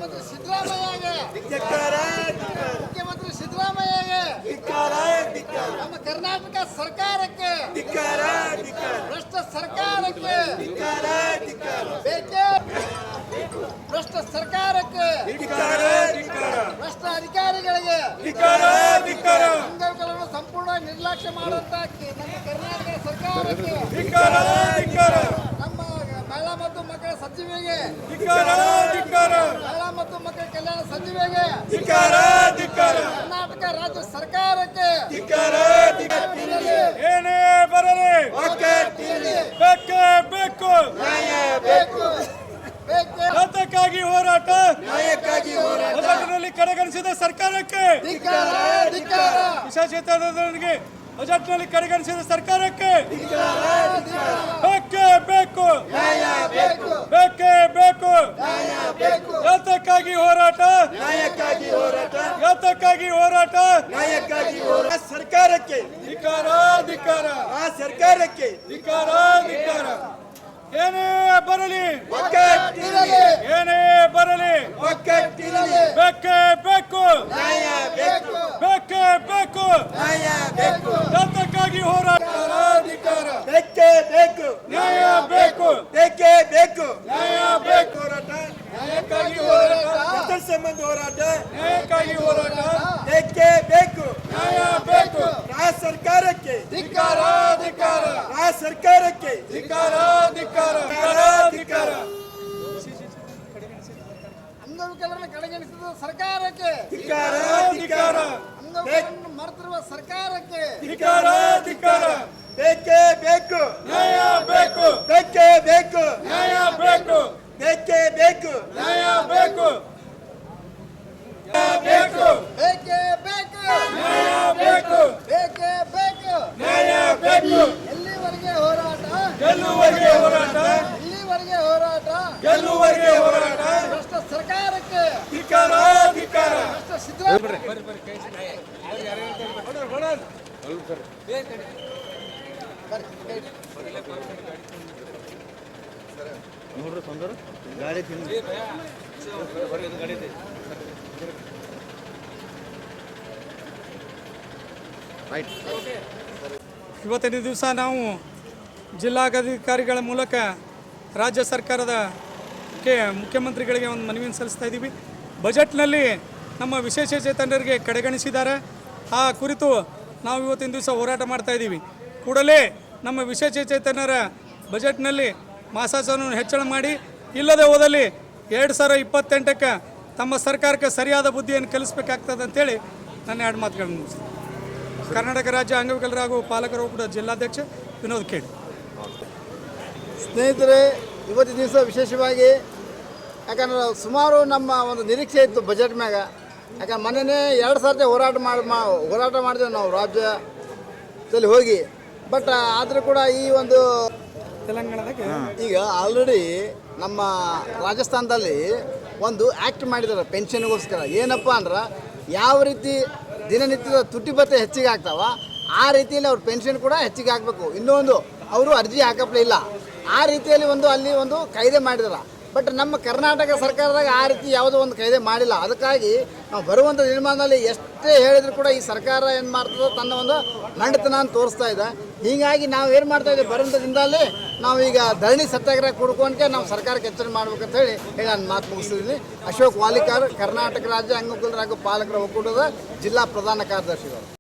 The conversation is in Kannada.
ಮುಖ್ಯಮಂತ್ರಿ ಸಿದ್ದರಾಮಯ್ಯಗೆ ಮುಖ್ಯಮಂತ್ರಿ ಸಿದ್ದರಾಮಯ್ಯಗೆ ನಮ್ಮ ಕರ್ನಾಟಕ ಸರ್ಕಾರಕ್ಕೆ ಭ್ರಷ್ಟ ಸರ್ಕಾರಕ್ಕೆ ಬೇಕೇ ಭ್ರಷ್ಟ ಸರ್ಕಾರಕ್ಕೆ ಭ್ರಷ್ಟ ಅಧಿಕಾರಿಗಳಿಗೆ ಅಂಗಗಳನ್ನು ಸಂಪೂರ್ಣ ನಿರ್ಲಕ್ಷ್ಯ ಮಾಡುವಂತ ನಮ್ಮ ಕರ್ನಾಟಕ ಸರ್ಕಾರಕ್ಕೆ ನಮ್ಮ ಮಹಿಳಾ ಮತ್ತು ಮಕ್ಕಳ ಸಚಿವೆಗೆ ಮಹಿಳಾ ಮತ್ತು ಮಕ್ಕಳ ಕಲ್ಯಾಣ ಸಚಿವೆಗೆ ಕರ್ನಾಟಕ ರಾಜ್ಯ ಸರ್ಕಾರಕ್ಕೆ ಏನೇ ಬರಲಿ ಬೇಕೇ ಬೇಕು ಯಾತಕ್ಕಾಗಿ ಹೋರಾಟ ಬಜೆಟ್ನಲ್ಲಿ ಕಡೆಗಣಿಸಿದ ಸರ್ಕಾರಕ್ಕೆ ವಿಶೇಷಚೇತನರಿಗೆ ಬಜೆಟ್ನಲ್ಲಿ ಕಡೆಗಣಿಸಿದ ಸರ್ಕಾರಕ್ಕೆ ಬೇಕೇ ಬೇಕು ಯಾತಕ್ಕಾಗಿ ಹೋರಾಟ ಸರ್ಕಾರಕ್ಕೆ ಸರ್ಕಾರಕ್ಕೆ ಏನೇ ಬರಲಿ ಬೇಕೇ ಬೇಕು ಯಾತಕ್ಕಾಗಿ ಹೋರಾಟ ನ್ಯಾಯ ಬೇಕು ಹೋರಾಟ ಸಂಬಂಧ ಹೋರಾಟ ನ್ಯಾಯಕ್ಕಾಗಿ ಹೋರಾಟ ಬೇಕೇ ಬೇಕು ನ್ಯಾಯ ಬೇಕು ಸರ್ಕಾರಕ್ಕೆ ಸರ್ಕಾರಕ್ಕೆ ಅಂಗವಿಕಲರನ್ನು ಕಡೆಗಣಿಸಿದ ಸರ್ಕಾರಕ್ಕೆ ಅಂಗವಿಕಲರನ್ನು ಮರೆತಿರುವ ಸರ್ಕಾರಕ್ಕೆ ಬೇಕೇ ಬೇಕು ನ್ಯಾಯ ಬೇಕು ಎಲ್ಲಿವರೆಗೆ ಹೋರಾಟ ಭ್ರಷ್ಟ ಸರ್ಕಾರಕ್ಕೆ ಭ್ರಷ್ಟ ಇವತ್ತಿನ ದಿವಸ ನಾವು ಜಿಲ್ಲಾಧಿಕಾರಿಗಳ ಮೂಲಕ ರಾಜ್ಯ ಸರ್ಕಾರದ ಮುಖ್ಯಮಂತ್ರಿಗಳಿಗೆ ಒಂದು ಮನವಿಯನ್ನು ಸಲ್ಲಿಸ್ತಾ ಇದ್ದೀವಿ. ಬಜೆಟ್ನಲ್ಲಿ ನಮ್ಮ ವಿಶೇಷಚೇತನರಿಗೆ ಕಡೆಗಣಿಸಿದ್ದಾರೆ. ಆ ಕುರಿತು ನಾವು ಇವತ್ತಿನ ದಿವಸ ಹೋರಾಟ ಮಾಡ್ತಾ ಇದ್ದೀವಿ. ಕೂಡಲೇ ನಮ್ಮ ವಿಶೇಷಚೇತನರ ಬಜೆಟ್ನಲ್ಲಿ ಮಾಸಾಸನವನ್ನು ಹೆಚ್ಚಳ ಮಾಡಿ, ಇಲ್ಲದೆ ಹೋದಲ್ಲಿ 2028ಕ್ಕೆ ತಮ್ಮ ಸರ್ಕಾರಕ್ಕೆ ಸರಿಯಾದ ಬುದ್ಧಿಯನ್ನು ಕಲಿಸಬೇಕಾಗ್ತದೆ ಅಂತೇಳಿ ನನ್ನ ಎರಡು ಮಾತುಗಳನ್ನು ಮುಗಿಸ್ತೀನಿ. ಕರ್ನಾಟಕ ರಾಜ್ಯ ಅಂಗವಿಕಲರ ಹಾಗೂ ಪಾಲಕರ ಒಕ್ಕೂಟ ಜಿಲ್ಲಾಧ್ಯಕ್ಷ ವಿನೋದ್ ಖೇಡಿ. ಸ್ನೇಹಿತರೆ, ಇವತ್ತಿನ ದಿವಸ ವಿಶೇಷವಾಗಿ ಯಾಕಂದ್ರೆ ಸುಮಾರು ನಮ್ಮ ಒಂದು ನಿರೀಕ್ಷೆ ಇತ್ತು ಬಜೆಟ್ ಮ್ಯಾಗ. ಯಾಕಂದ್ರೆ ಮೊನ್ನೆ 2 ಸರ್ತಿ ಹೋರಾಟ ಮಾಡಿದೆವು ನಾವು ರಾಜ್ಯದಲ್ಲಿ ಹೋಗಿ. ಬಟ್ ಆದರೂ ಕೂಡ ಈ ಒಂದು ತೆಲಂಗಾಣದಾಗ ಈಗ ಆಲ್ರೆಡಿ ನಮ್ಮ ರಾಜಸ್ಥಾನದಲ್ಲಿ ಒಂದು ಆ್ಯಕ್ಟ್ ಮಾಡಿದ್ದಾರೆ ಪೆನ್ಷನ್ಗೋಸ್ಕರ. ಏನಪ್ಪ ಅಂದ್ರೆ ಯಾವ ರೀತಿ ದಿನನಿತ್ಯದ ತುಟಿ ಭತ್ಯೆ ಹೆಚ್ಚಿಗೆ ಆಗ್ತಾವ ಆ ರೀತಿಯಲ್ಲಿ ಅವ್ರ ಪೆನ್ಷನ್ ಕೂಡ ಹೆಚ್ಚಿಗೆ ಆಗಬೇಕು. ಇನ್ನೊಂದು ಅವರು ಅರ್ಜಿ ಹಾಕಪ್ಲೇ ಇಲ್ಲ. ಆ ರೀತಿಯಲ್ಲಿ ಅಲ್ಲಿ ಒಂದು ಕಾಯ್ದೆ ಮಾಡಿದಾರೆ. ಬಟ್ ನಮ್ಮ ಕರ್ನಾಟಕ ಸರ್ಕಾರದಾಗ ಆ ರೀತಿ ಯಾವುದೋ ಒಂದು ಕಾಯ್ದೆ ಮಾಡಿಲ್ಲ. ಅದಕ್ಕಾಗಿ ನಾವು ಬರುವಂಥ ನಿರ್ಮಾಣದಲ್ಲಿ ಎಷ್ಟೇ ಹೇಳಿದ್ರು ಕೂಡ ಈ ಸರ್ಕಾರ ಏನು ಮಾಡ್ತದೋ ತನ್ನ ಒಂದು ಮಂಡತನ ತೋರಿಸ್ತಾ ಇದೆ. ಹೀಗಾಗಿ ನಾವು ಏನು ಮಾಡ್ತಾ ಇದ್ದೀವಿ, ಬರುವಂಥ ದಿನದಲ್ಲಿ ನಾವು ಈಗ ಧರಣಿ ಸತ್ಯಾಗ್ರಹ ಕೊಡ್ಕೊಂಡ್ಕೆ ನಾವು ಸರ್ಕಾರಕ್ಕೆ ಎಚ್ಚರಿಕೆ ಮಾಡ್ಬೇಕಂತ ಹೇಳಿ ನಾನು ಮಾತು ಮುಗಿಸ್ತಿದ್ದೀನಿ. ಅಶೋಕ್ ವಾಲಿಕಾರ್, ಕರ್ನಾಟಕ ರಾಜ್ಯ ಅಂಗವಿಕಲರ ಹಾಗೂ ಪಾಲಕರ ಒಕ್ಕೂಟದ ಜಿಲ್ಲಾ ಪ್ರಧಾನ ಕಾರ್ಯದರ್ಶಿಗಳು.